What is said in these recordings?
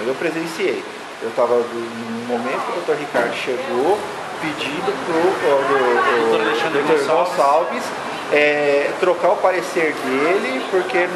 eu presenciei. Eu estava no momento que o doutor Ricardo chegou, pedindo para o doutor Gonçalves trocar o parecer dele porque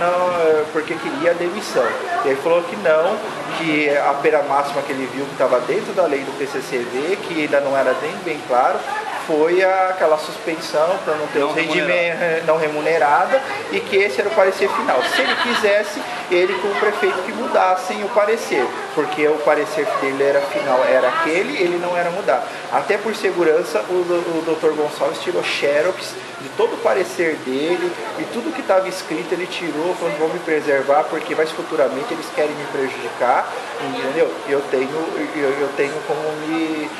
queria a demissão. Ele falou que não, que a pena máxima que ele viu que estava dentro da lei do PCCV, que ainda não era nem bem claro, foi aquela suspensão para não ter os rendimentos não remunerada, e que esse era o parecer final. Se ele quisesse, ele com o prefeito que mudassem o parecer, porque o parecer dele era final, era aquele, ele não era mudar. Até por segurança, o Dr. Gonçalves tirou xerox de todo o parecer dele, e tudo que estava escrito ele tirou, falando: vou me preservar porque mais futuramente eles querem me prejudicar, entendeu? Eu tenho como me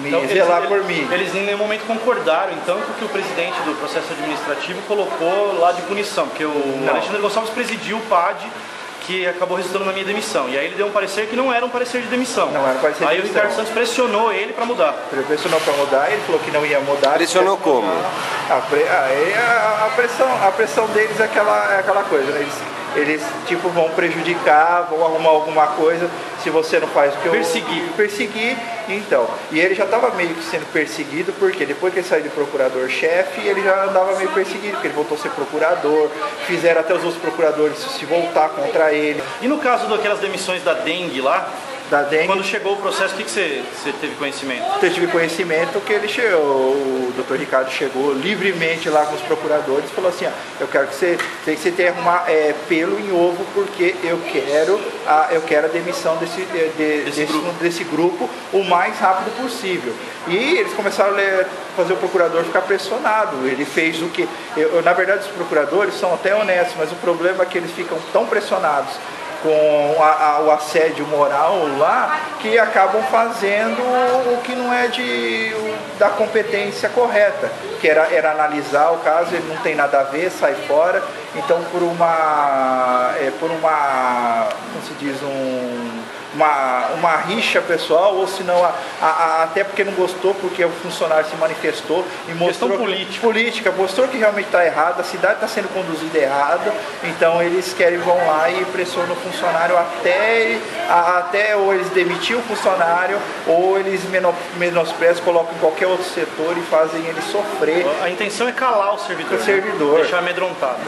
então, zelar por mim. Eles em nenhum momento concordaram, então, com o que o presidente do processo administrativo colocou lá de punição, porque o Alexandre Gonçalves presidiu o PAD, que acabou resultando na minha demissão. E aí ele deu um parecer que não era um parecer de demissão. Não era um parecer de demissão. Aí o Ricardo Santos pressionou ele para mudar. Ele pressionou para mudar, ele falou que não ia mudar. Pressionou como? A pressão deles é aquela coisa, né? Eles tipo vão prejudicar, vão arrumar alguma coisa se você não faz o que eu... Perseguir, então. E ele já estava meio que sendo perseguido, porque depois que ele saiu de procurador-chefe, ele já andava meio perseguido, porque ele voltou a ser procurador, fizeram até os outros procuradores se voltar contra ele. E no caso daquelas demissões da dengue lá, quando chegou o processo, o que você teve conhecimento? Eu tive conhecimento que ele chegou, o doutor Ricardo chegou livremente lá com os procuradores e falou assim: eu quero que você tenha que arrumar pelo em ovo, porque eu quero a demissão desse grupo o mais rápido possível. E eles começaram a fazer o procurador ficar pressionado. Ele fez o que... na verdade, os procuradores são até honestos, mas o problema é que eles ficam tão pressionados com o assédio moral lá, que acabam fazendo o que não é da competência correta, que era analisar o caso, ele não tem nada a ver, sai fora. Então, por uma como se diz, uma rixa pessoal, ou se não, até porque não gostou, porque o funcionário se manifestou e mostrou mostrou que realmente está errado, a cidade está sendo conduzida errado, então eles vão lá e pressionam o funcionário até ou eles demitir o funcionário, ou eles menosprezam, colocam em qualquer outro setor e fazem ele sofrer. A intenção é calar o servidor. Deixar amedrontado.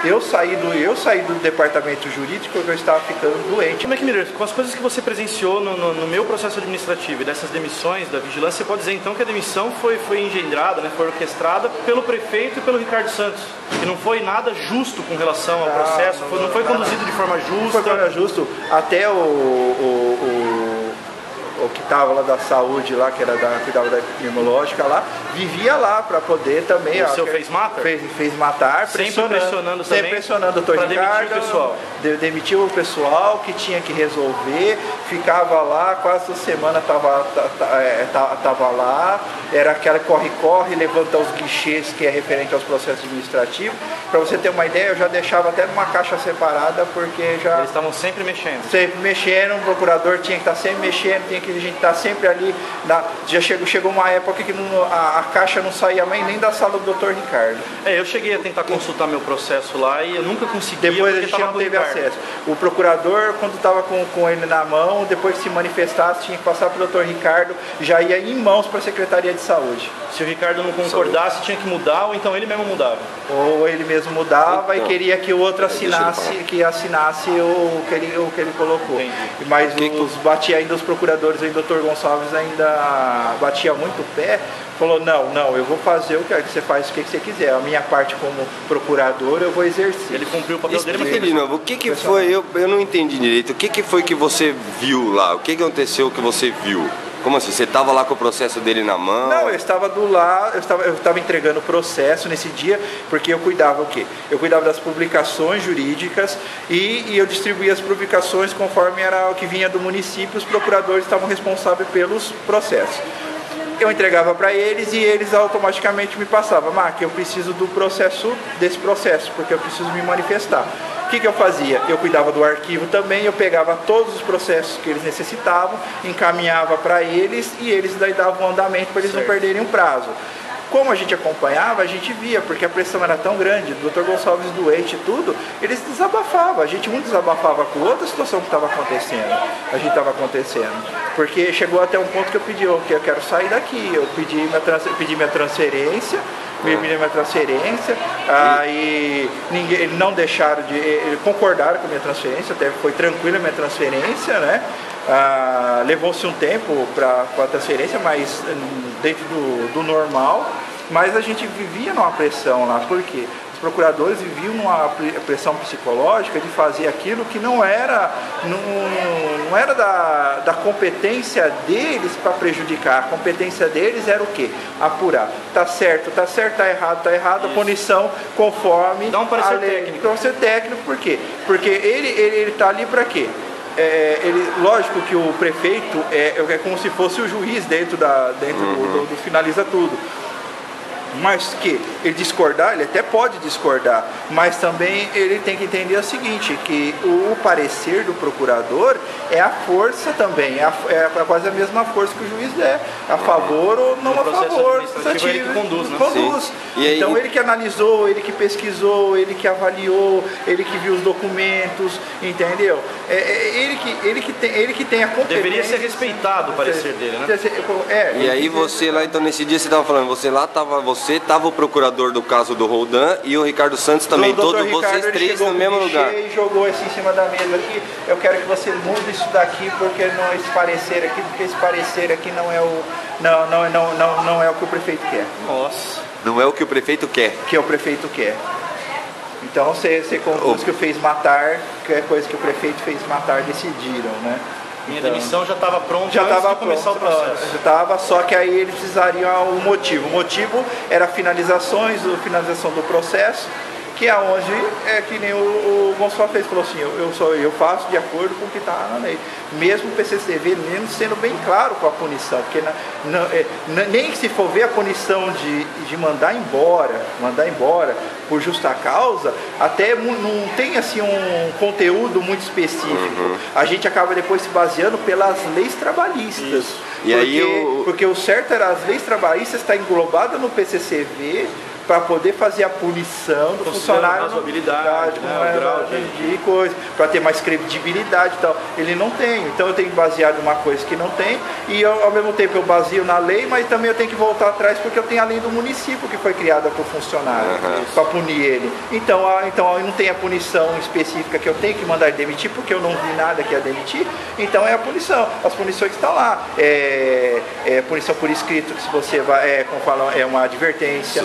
Eu saí do departamento jurídico porque eu estava ficando doente. Como é que, com as coisas que você presenciou no meu processo administrativo e dessas demissões da vigilância, você pode dizer então que a demissão foi engendrada, né, foi orquestrada pelo prefeito e pelo Ricardo Santos, que não foi nada justo com relação ao processo, não foi conduzido de forma justa? Foi de forma justa, até o que estava lá da saúde, lá, que cuidava da epidemiológica lá, vivia lá para poder também... O seu fez matar? Fez matar, sempre pressionando também? Sempre pressionando o doutor Ricardo. Demitir o pessoal? Demitiu o pessoal que tinha que resolver, ficava lá, quase toda semana estava lá, era aquela corre-corre, levanta os guichês que é referente aos processos administrativos. Para você ter uma ideia, eu já deixava até numa caixa separada, porque já... Eles estavam sempre mexendo? Sempre mexendo, o procurador tinha que estar sempre mexendo, tinha que a gente tá sempre ali, já chegou uma época que a caixa não saía nem da sala do Dr. Ricardo. Eu cheguei a tentar consultar meu processo lá e eu nunca conseguia. Depois a gente não teve acesso. O procurador, quando estava com ele na mão, depois que se manifestasse, tinha que passar para o Dr. Ricardo, já ia em mãos para a Secretaria de Saúde. Se o Ricardo não concordasse, tinha que mudar, ou então ele mesmo mudava? Ou ele mesmo mudava, então, e queria que o outro assinasse o que ele colocou. Entendi. Mas batia ainda os procuradores, o Dr. Gonçalves ainda batia muito o pé, falou: não, eu vou fazer o que você faz, o que você quiser, a minha parte como procurador eu vou exercer. Ele cumpriu o papel dele, mas de novo, o que foi, eu não entendi direito, o que foi que você viu lá, o que aconteceu que você viu? Como assim? Você estava lá com o processo dele na mão? Não, eu estava do lado, eu estava entregando o processo nesse dia, porque eu cuidava o quê? Eu cuidava das publicações jurídicas e eu distribuía as publicações conforme era o que vinha do município, os procuradores estavam responsáveis pelos processos. Eu entregava para eles e eles automaticamente me passavam: Mark, eu preciso desse processo, porque eu preciso me manifestar. O que eu fazia? Eu cuidava do arquivo também, eu pegava todos os processos que eles necessitavam, encaminhava para eles e eles daí davam um andamento para eles não perderem o prazo. Como a gente acompanhava, a gente via, porque a pressão era tão grande, o Dr. Gonçalves doente e tudo, eles desabafavam, a gente um desabafava com outra situação que estava acontecendo, porque chegou até um ponto que eu pedi, eu quero sair daqui, eu pedi minha transferência, aí eles não deixaram eles concordaram com a minha transferência, até foi tranquila a minha transferência, né? Levou-se um tempo para a transferência, mas dentro do normal, mas a gente vivia numa pressão lá, porque os procuradores viviam numa pressão psicológica de fazer aquilo que não era da competência deles para prejudicar. A competência deles era o quê? Apurar. Tá certo, tá errado, a punição conforme dá um parecer a lei. Técnico. Parecer técnico, por quê? Porque ele tá ali para quê? Lógico que o prefeito é como se fosse o juiz dentro do finaliza tudo. Mas que ele discordar, ele até pode discordar, mas também ele tem que entender o seguinte, que o parecer do procurador é a força também, é quase a mesma força que o juiz der, a favor ou não a favor, ele que conduz, né? Conduz. Então ele que analisou, ele que pesquisou, ele que avaliou, ele que viu os documentos, entendeu? Ele que tem a competência. Deveria ser respeitado o parecer dele, né? E aí você lá, então nesse dia você estava falando, você estava o procurador do caso do Roldan e o Ricardo Santos também, todos vocês três no mesmo lugar. E jogou assim em cima da mesa aqui, eu quero que você mude isso daqui, porque esse parecer aqui não é o que o prefeito quer. Nossa. Não é o que o prefeito quer. Que o prefeito quer. Então você conduz que o fez matar, que é coisa que o prefeito fez matar, decidiram, né? Minha demissão já estava pronta já antes estava de começar o processo. Já estava, só que aí eles precisariam o motivo. O motivo era a finalização do processo, que é onde que nem o Gonçalves fez, falou assim, eu faço de acordo com o que está na lei. Mesmo o PCCV, mesmo sendo bem claro com a punição, porque nem se for ver a punição de mandar embora por justa causa, até não tem assim um conteúdo muito específico. A gente acaba depois se baseando pelas leis trabalhistas. Porque o certo era as leis trabalhistas estar englobada no PCCV, para poder fazer a punição do funcionário, de coisa, para ter mais credibilidade e tal. Ele não tem, então eu tenho que basear numa coisa que não tem, e ao mesmo tempo eu baseio na lei, mas também eu tenho que voltar atrás porque eu tenho a lei do município que foi criada para o funcionário, para punir ele. Então não tem a punição específica que eu tenho que mandar ele demitir, porque eu não vi nada que ia demitir, então é a punição. As punições estão lá. Punição por escrito, que se você vai, como falam, é uma advertência.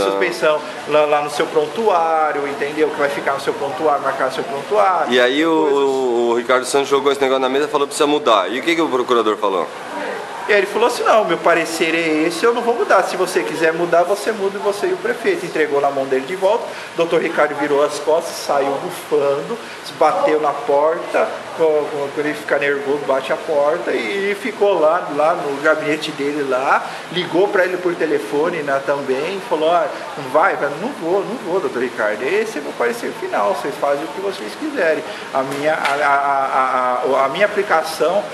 Suspensão lá no seu prontuário, entendeu? Que vai ficar no seu prontuário, marcar no seu prontuário. E aí o Ricardo Santos jogou esse negócio na mesa e falou que precisa mudar. E o que o procurador falou? E aí ele falou assim, não, meu parecer é esse, eu não vou mudar. Se você quiser mudar, você muda, você e o prefeito. Entregou na mão dele de volta, o doutor Ricardo virou as costas, saiu bufando, bateu na porta, quando ele fica nervoso, bate a porta e ficou lá no gabinete dele lá, ligou para ele por telefone também, falou, não vai? Não vou, doutor Ricardo, esse é meu parecer final, vocês fazem o que vocês quiserem. A minha aplicação,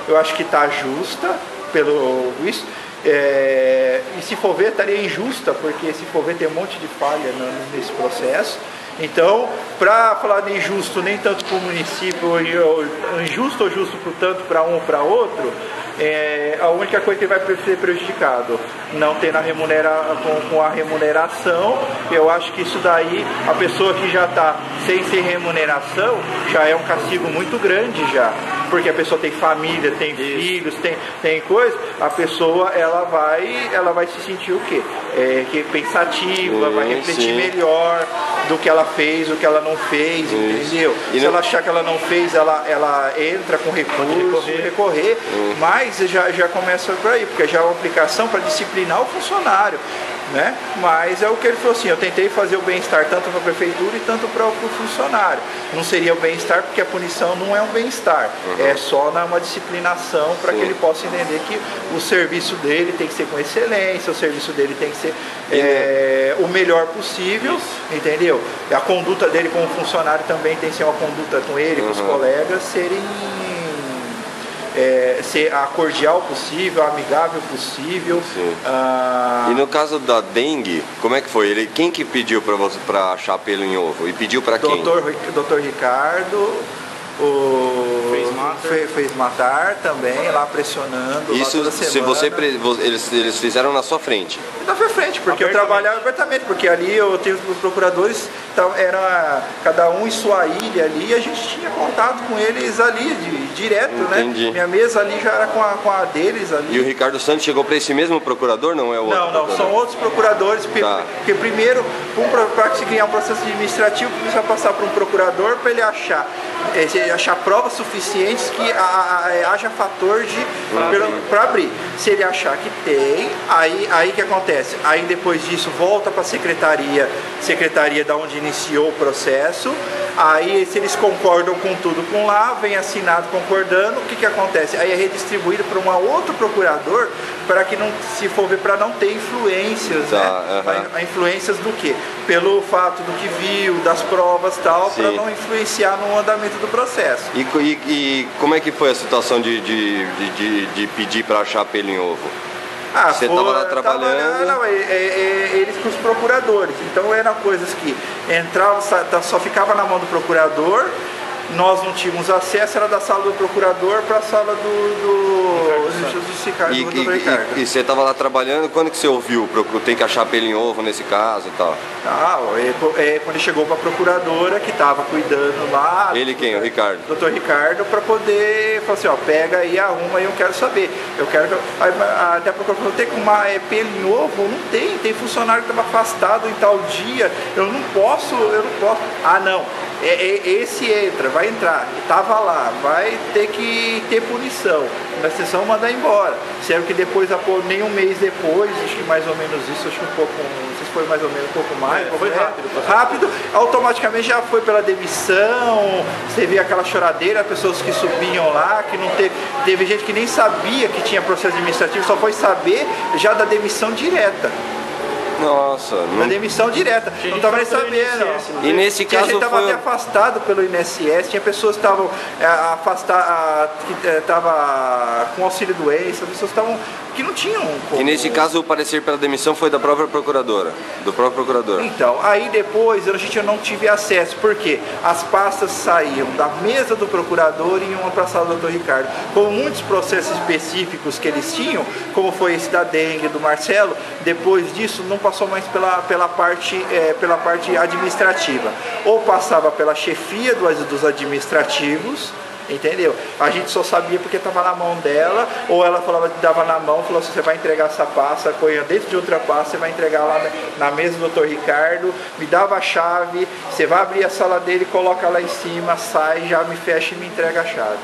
eu acho que está justa pelo isso. E se for ver, estaria injusta, porque se for ver tem um monte de falha nesse processo. Então, para falar de injusto nem tanto para o município, injusto ou justo tanto para um ou para outro, a única coisa que vai ser prejudicado, não ter com a remuneração. Eu acho que isso daí, a pessoa que já está sem remuneração, já é um castigo muito grande já, porque a pessoa tem família, tem filhos, tem coisa, a pessoa ela vai se sentir o quê? Pensativa, vai refletir melhor do que ela fez, do que ela não fez, entendeu? Se ela achar que ela não fez, ela entra com recurso, recorrer, mas já começa por aí, porque já é uma aplicação para disciplinar o funcionário, né? Mas é o que ele falou assim, eu tentei fazer o bem-estar tanto para a prefeitura e tanto para o funcionário. Não seria o bem-estar porque a punição não é um bem-estar, é só uma disciplinação para que ele possa entender que o serviço dele tem que ser com excelência, o serviço dele tem que ser o melhor possível, entendeu? E a conduta dele como funcionário também tem que ser uma conduta com ele, com os colegas, serem ser a cordial possível, a amigável possível. E no caso da dengue, como é que foi? Quem que pediu para achar pelo em ovo? E pediu para quem? Dr. Ricardo, fez matar também, lá pressionando. Isso, lá toda semana. se eles fizeram na sua frente? Na minha frente, porque eu trabalhava abertamente, porque ali eu tenho os procuradores, era cada um em sua ilha ali, e a gente tinha contato com eles ali, direto, Entendi. né? Minha mesa ali já era com a deles ali. E o Ricardo Santos chegou para esse mesmo procurador, não é o outro? Não, são outros procuradores, porque primeiro, para se criar um processo administrativo, precisa passar por um procurador para ele achar provas suficientes que haja fator para abrir. Se ele achar que tem, aí que acontece? Aí depois disso volta para a secretaria da onde iniciou o processo. Aí se eles concordam com tudo com lá, vem assinado concordando, o que acontece? Aí é redistribuído para um outro procurador para que não, se for ver, para não ter influências, né? Influências do quê? Pelo fato do que viu, das provas e tal, para não influenciar no andamento do processo. E como é que foi a situação de pedir para achar pelo em ovo? Você estava lá trabalhando? Eles com os procuradores. Então eram coisas que entravam, só ficava na mão do procurador. Nós não tínhamos acesso, era da sala do procurador para a sala do Ricardo. E você estava lá trabalhando, quando que você ouviu? Tem que achar pelo em ovo nesse caso e tal? Quando ele chegou para a procuradora que estava cuidando lá. Ele quem? O Ricardo? Doutor Ricardo, para poder falar assim, pega aí, arruma aí, eu quero saber. Até a procuradora falou, tem como pelo em ovo? Não tem funcionário que estava afastado em tal dia, eu não posso. Ah, não. Esse entra, vai entrar, estava lá, vai ter que ter punição. Na sessão mandar embora. Sendo que depois, nem um mês depois, acho que mais ou menos isso, acho que um pouco, não sei se foi mais ou menos um pouco mais. Foi rápido, automaticamente já foi pela demissão. Você via aquela choradeira, pessoas que subiam lá, que não teve gente que nem sabia que tinha processo administrativo, só foi saber já da demissão direta. Nossa, na demissão direta, não estava nem sabendo. E nesse caso a gente estava até afastado pelo INSS, tinha pessoas que estavam afastadas, que estavam com auxílio doença, pessoas estavam que não tinham como. E nesse caso o parecer pela demissão foi da própria procuradora, do próprio procurador. Então, aí depois a gente não tive acesso, porque as pastas saíam da mesa do procurador e iam para a sala do Dr. Ricardo. Como muitos processos específicos que eles tinham, como foi esse da dengue, do Marcelo, depois disso não passou mais pela parte administrativa. Ou passava pela chefia dos administrativos, entendeu? A gente só sabia porque estava na mão dela, ou ela falava que dava na mão, falou assim, você vai entregar essa pasta, põe dentro de outra pasta, você vai entregar lá na mesa do Dr. Ricardo, me dava a chave, você vai abrir a sala dele, coloca lá em cima, sai, já me fecha e me entrega a chave.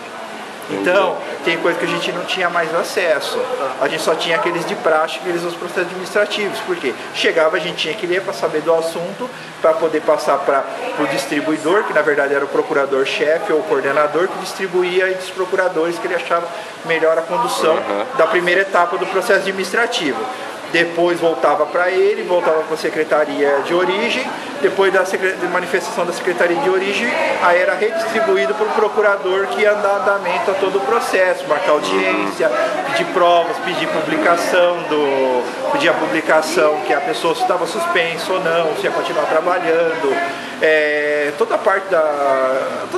Então, tem coisa que a gente não tinha mais acesso. A gente só tinha aqueles de praxe, aqueles dos processos administrativos. Porque chegava, a gente tinha que ler para saber do assunto, para poder passar para o distribuidor, que na verdade era o procurador-chefe ou o coordenador, que distribuía entre os procuradores que ele achava melhor a condução da primeira etapa do processo administrativo. Depois voltava para ele, voltava para a Secretaria de Origem, depois da manifestação da Secretaria de Origem, aí era redistribuído para o procurador que ia dar andamento a todo o processo, marcar audiência, pedir provas, pedir a publicação que a pessoa estava suspensa ou não, se ia continuar trabalhando. Toda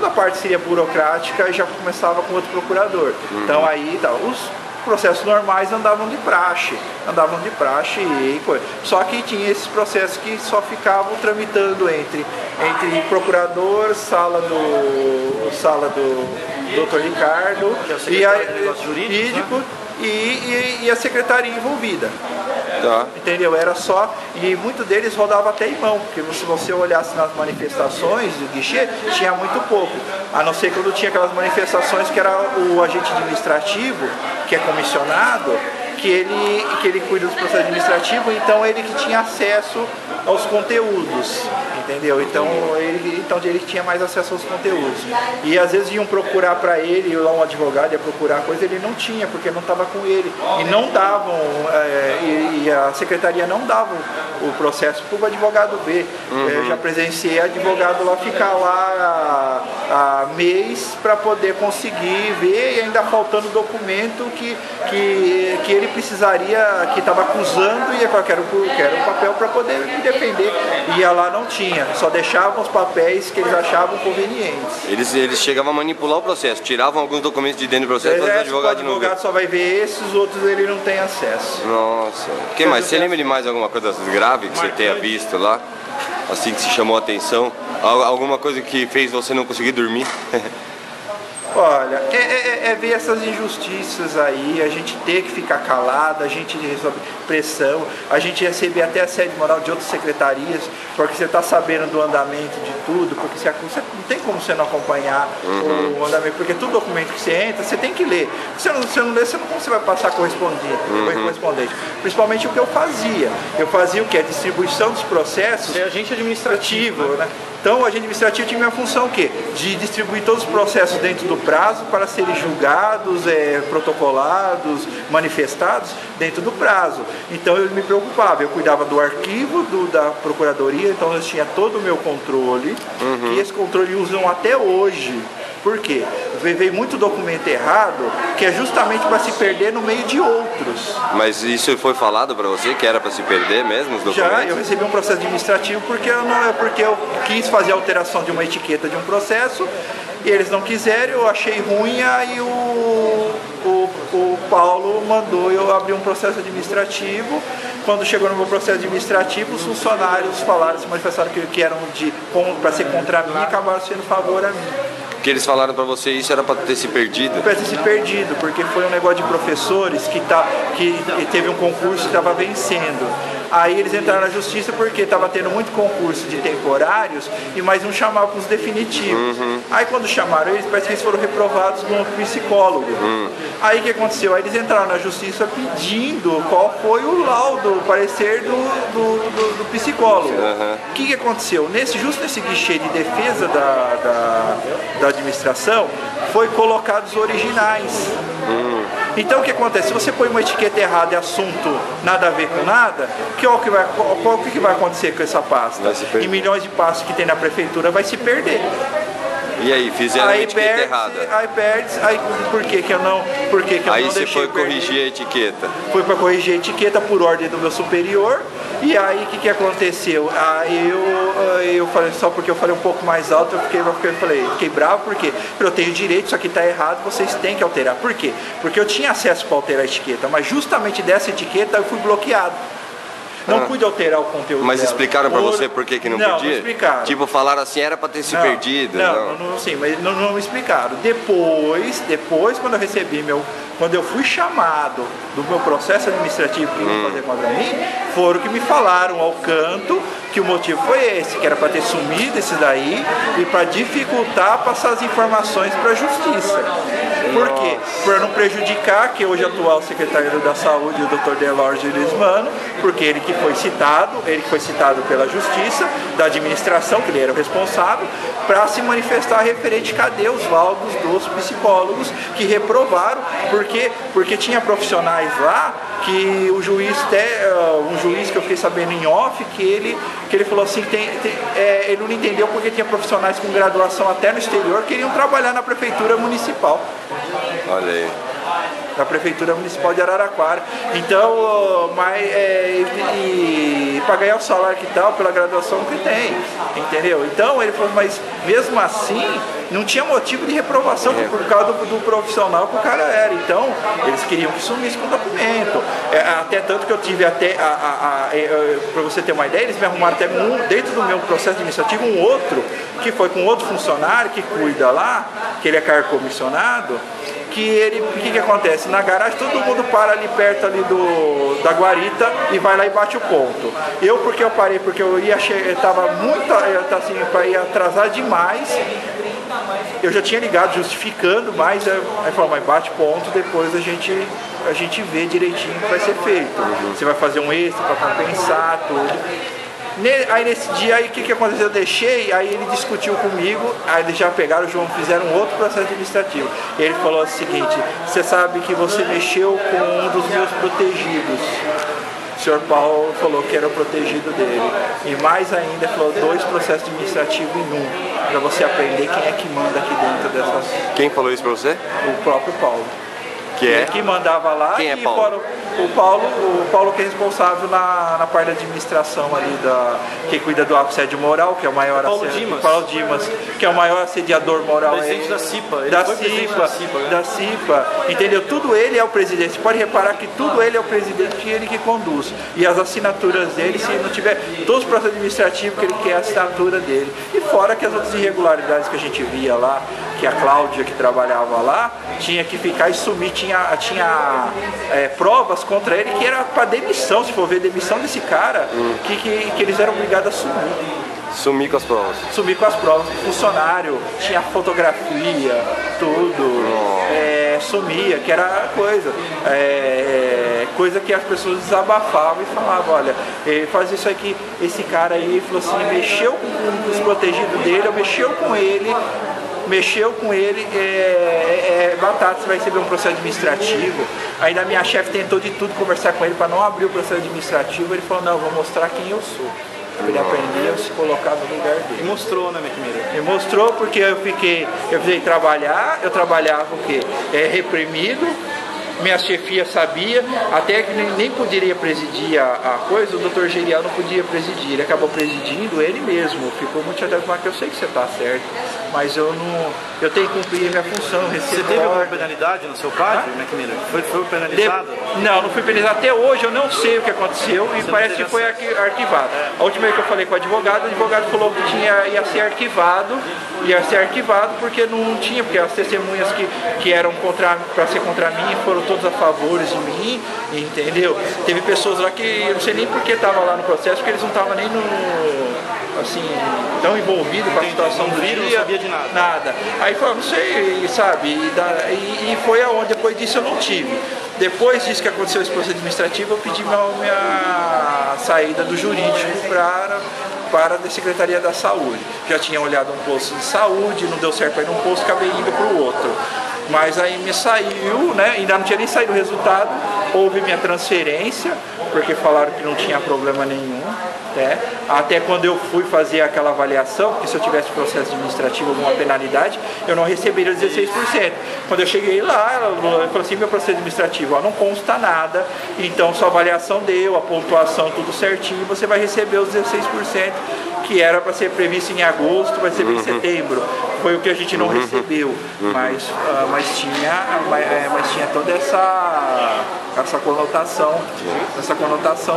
a parte seria burocrática e já começava com outro procurador. Então aí os processos normais andavam de praxe e coisa. Só que tinha esses processos que só ficavam tramitando entre procurador, sala do Dr. Ricardo e a jurídico e a secretaria envolvida. Tá. Entendeu? Era só, e muitos deles rodavam até em mão, porque se você olhasse nas manifestações do guichê, tinha muito pouco, a não ser quando tinha aquelas manifestações que era o agente administrativo, que é comissionado, que ele cuida dos processos administrativos, então ele que tinha acesso aos conteúdos, entendeu? Então ele tinha mais acesso aos conteúdos. E às vezes iam procurar para ele, lá um advogado ia procurar coisa, ele não tinha, porque não estava com ele. E não davam, e a secretaria não dava o processo para o advogado ver. Eu já presenciei advogado lá ficar lá há mês para poder conseguir ver, e ainda faltando documento que ele precisaria, que estava acusando, e eu quero um papel para poder me defender. Ia lá, não tinha, só deixavam os papéis que eles achavam convenientes. Eles chegavam a manipular o processo, tiravam alguns documentos de dentro do processo para o advogado não ver. O advogado só vai ver esses, os outros ele não tem acesso. Nossa. O que mais? Você lembra de mais alguma coisa grave que você tenha visto lá? Assim que se chamou a atenção? Alguma coisa que fez você não conseguir dormir? Olha, ver essas injustiças aí, a gente ter que ficar calado, a gente resolve pressão, a gente receber até assédio moral de outras secretarias, porque você está sabendo do andamento de tudo, porque você não tem como você não acompanhar o andamento, porque todo documento que você entra, você tem que ler. Se você não ler, você vai passar correspondente. Principalmente o que eu fazia. Eu fazia o que? A distribuição dos processos. É agente administrativo, né? Então, o agente administrativo tinha minha função o quê? De distribuir todos os processos dentro do prazo para serem julgados, protocolados, manifestados dentro do prazo. Então, eu me preocupava, eu cuidava do arquivo da procuradoria, então eu tinha todo o meu controle, e esse controle usam até hoje. Por quê? Veio muito documento errado, que é justamente para se perder no meio de outros. Mas isso foi falado para você, que era para se perder mesmo os documentos? Já, eu recebi um processo administrativo porque eu quis fazer a alteração de uma etiqueta de um processo, e eles não quiseram, eu achei ruim, aí o Paulo mandou eu abrir um processo administrativo. Quando chegou no meu processo administrativo, os funcionários se manifestaram que eram para ser contra mim, e acabaram sendo favor a mim. Que eles falaram para você, isso era para ter se perdido? Para ter se perdido, porque foi um negócio de professores que teve um concurso que estava vencendo. Aí eles entraram na justiça porque estava tendo muito concurso de temporários, e mais não chamavam para os definitivos. Aí quando chamaram eles, parece que eles foram reprovados no psicólogo. Aí o que aconteceu? Aí eles entraram na justiça pedindo qual foi o laudo, o parecer do psicólogo. O que aconteceu? Justo nesse guichê de defesa da administração, foi colocados os originais. Então o que acontece? Se você põe uma etiqueta errada e assunto nada a ver com nada, o que vai acontecer com essa pasta? E milhões de pastas que tem na prefeitura vai se perder. E aí, fizeram a etiqueta errada? Aí por que eu não Aí você deixei foi corrigir a etiqueta? Fui para corrigir a etiqueta por ordem do meu superior. E aí o que aconteceu? Aí eu falei, só porque eu falei um pouco mais alto, eu fiquei bravo, porque eu tenho direito, isso aqui está errado, vocês têm que alterar. Por quê? Porque eu tinha acesso para alterar a etiqueta, mas justamente dessa etiqueta eu fui bloqueado. Não pude alterar o conteúdo. Mas explicaram para você por que não podia? Não explicaram. Tipo, falaram assim, era para ter se perdido. Sim, mas não me explicaram. Depois quando eu fui chamado do meu processo administrativo que iam fazer contra mim, foram que me falaram ao canto que o motivo foi esse, que era para ter sumido esse daí e para dificultar passar as informações para a justiça. Por quê? Para não prejudicar, que hoje é o atual secretário da Saúde, o Dr. Delorge Lismano, porque ele que foi citado pela justiça, da administração, que ele era o responsável, para se manifestar referente cadê os laudos dos psicólogos que reprovaram, porque tinha profissionais lá que um juiz que eu fiquei sabendo em off, que ele falou assim, ele não entendeu porque tinha profissionais com graduação até no exterior que queriam trabalhar na prefeitura municipal. Olha aí. Da Prefeitura Municipal de Araraquara. Então, para ganhar o salário que tal, pela graduação que tem, entendeu? Então ele falou, mas mesmo assim não tinha motivo de reprovação por causa do profissional que o cara era. Então eles queriam que sumisse com o documento. Até tanto que eu tive para você ter uma ideia, eles me arrumaram até dentro do meu processo administrativo um outro, que foi com outro funcionário que cuida lá, que ele é cargo comissionado. O que acontece? Na garagem todo mundo para ali perto ali da guarita e vai lá e bate o ponto. Porque eu parei, porque eu estava muito, assim, para ir atrasar demais. Eu já tinha ligado justificando, mas aí falou, mas bate ponto, depois a gente vê direitinho o que vai ser feito. Você vai fazer um extra para compensar tudo. Aí nesse dia, aí o que aconteceu? Eu deixei, aí ele discutiu comigo, aí eles já pegaram o João, fizeram um outro processo administrativo. Ele falou o seguinte: você sabe que você mexeu com um dos meus protegidos. O senhor Paulo falou que era o protegido dele. E mais ainda, falou 2 processos administrativos em um, para você aprender quem é que manda aqui dentro dessas... Quem falou isso pra você? O próprio Paulo. Que é? Que mandava lá. Quem é e Paulo? O Paulo que é responsável na parte da administração ali, que cuida do assédio moral, que é o maior Paulo Dimas. Paulo Dimas, que é o maior assediador moral. Presidente da CIPA. Ele Da foi presidente CIPA, da CIPA, né? da CIPA, entendeu? Tudo ele é o presidente. Você pode reparar que tudo ele é o presidente e ele que conduz. E as assinaturas dele, se não tiver todos os processos administrativos que ele quer, a assinatura dele. E fora que as outras irregularidades que a gente via lá, que a Cláudia, que trabalhava lá, tinha que ficar e sumir, tinha provas contra ele que era para demissão, se for ver, demissão desse cara, que eles eram obrigados a sumir. Sumir com as provas. Sumir com as provas do funcionário, tinha fotografia, tudo, sumia, que era coisa que as pessoas desabafavam e falavam: olha, faz isso aqui, esse cara aí falou assim, mexeu com os protegidos dele, mexeu com ele, batata, você vai receber um processo administrativo. Ainda a minha chefe tentou de tudo conversar com ele para não abrir o processo administrativo. Ele falou: não, vou mostrar quem eu sou. Ele aprendeu a se colocar no lugar dele. E mostrou, né, Macmillan? E mostrou, porque eu precisei trabalhar, eu trabalhava o quê? Reprimido. Minha chefia sabia, até que nem poderia presidir a coisa, o doutor Gerial não podia presidir, ele acabou presidindo ele mesmo, ficou muito chateado, mas eu sei que você está certo, mas eu tenho que cumprir a minha função. Você teve alguma penalidade no seu págio, Macmillan? Foi penalizado? Não fui penalizado, até hoje eu não sei o que aconteceu e parece que foi arquivado. A última vez que eu falei com o advogado falou que ia ser arquivado porque não tinha, porque as testemunhas que eram para ser contra mim foram todos a favores de mim, entendeu? Teve pessoas lá que eu não sei nem porque estavam lá no processo, porque eles não estavam nem tão envolvidos com a situação do dia. Não sabia de nada. Aí falou, não sei, sabe? E foi aonde, depois disso eu não tive. Depois disso que aconteceu esse processo administrativo, eu pedi minha saída do jurídico para a Secretaria da Saúde. Já tinha olhado um posto de saúde, não deu certo para ir num posto, acabei indo para o outro. Mas aí me saiu, né? Ainda não tinha nem saído o resultado, houve minha transferência, porque falaram que não tinha problema nenhum, né? Até quando eu fui fazer aquela avaliação, porque se eu tivesse processo administrativo, alguma penalidade, eu não receberia os 16%. Quando eu cheguei lá, ela falou assim: meu processo administrativo, não consta nada, então sua avaliação deu, a pontuação tudo certinho, você vai receber os 16%, que era para ser previsto em agosto, vai ser em setembro. Foi o que a gente não recebeu, mas tinha toda essa conotação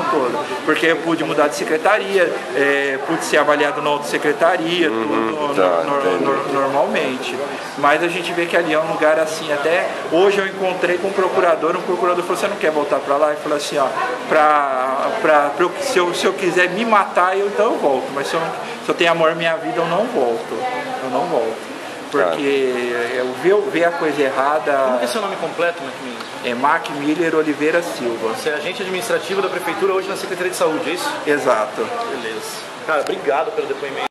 toda, porque eu pude mudar de secretaria, pude ser avaliado na outra secretaria, tudo normalmente. Mas a gente vê que ali é um lugar assim. Até hoje eu encontrei com o procurador falou: você não quer voltar para lá? Eu falei assim: se eu quiser me matar, então eu volto, mas se eu tenho amor à minha vida, eu não volto. Porque eu ver a coisa errada. Como que é seu nome completo, Macmillan? É Macmillan Oliveira Silva. Você é agente administrativo da Prefeitura hoje na Secretaria de Saúde, é isso? Exato. Beleza. Cara, obrigado pelo depoimento.